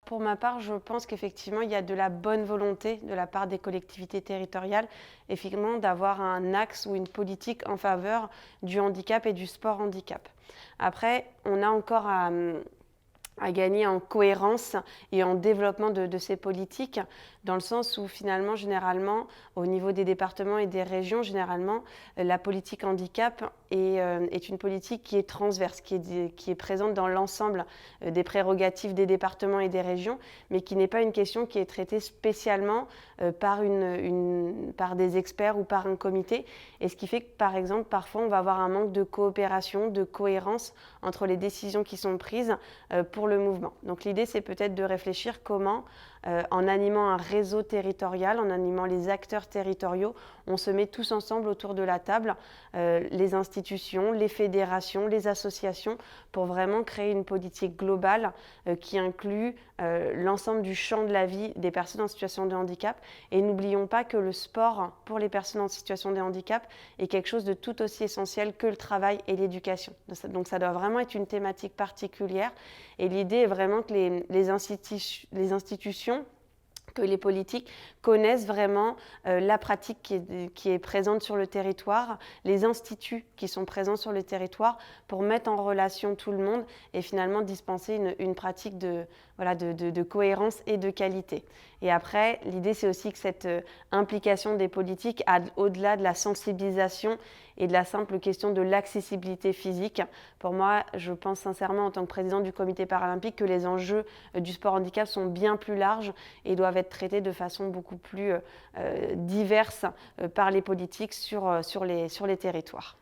Pour ma part, je pense qu'effectivement, il y a de la bonne volonté de la part des collectivités territoriales, effectivement, d'avoir un axe ou une politique en faveur du handicap et du sport handicap. Après, on a encore à gagner en cohérence et en développement de ces politiques, dans le sens où finalement, généralement, au niveau des départements et des régions, généralement, la politique handicap est une politique qui est transverse, qui est présente dans l'ensemble des prérogatives des départements et des régions, mais qui n'est pas une question qui est traitée spécialement par des experts ou par un comité. Et ce qui fait que, par exemple, parfois, on va avoir un manque de coopération, de cohérence entre les décisions qui sont prises pour le mouvement. Donc l'idée, c'est peut-être de réfléchir comment, en animant un réseau territorial, en animant les acteurs territoriaux, on se met tous ensemble autour de la table, les institutions, les fédérations, les associations, pour vraiment créer une politique globale qui inclut l'ensemble du champ de la vie des personnes en situation de handicap. Et n'oublions pas que le sport pour les personnes en situation de handicap est quelque chose de tout aussi essentiel que le travail et l'éducation. Donc ça doit vraiment être une thématique particulière. Et l'idée est vraiment que les institutions, que les politiques connaissent vraiment la pratique qui est présente sur le territoire, les instituts qui sont présents sur le territoire, pour mettre en relation tout le monde et finalement dispenser une pratique de cohérence et de qualité. Et après, l'idée, c'est aussi que cette implication des politiques, au-delà de la sensibilisation et de la simple question de l'accessibilité physique, pour moi, je pense sincèrement en tant que présidente du comité paralympique que les enjeux du sport handicap sont bien plus larges et doivent être traités de façon beaucoup plus diverse par les politiques sur les territoires.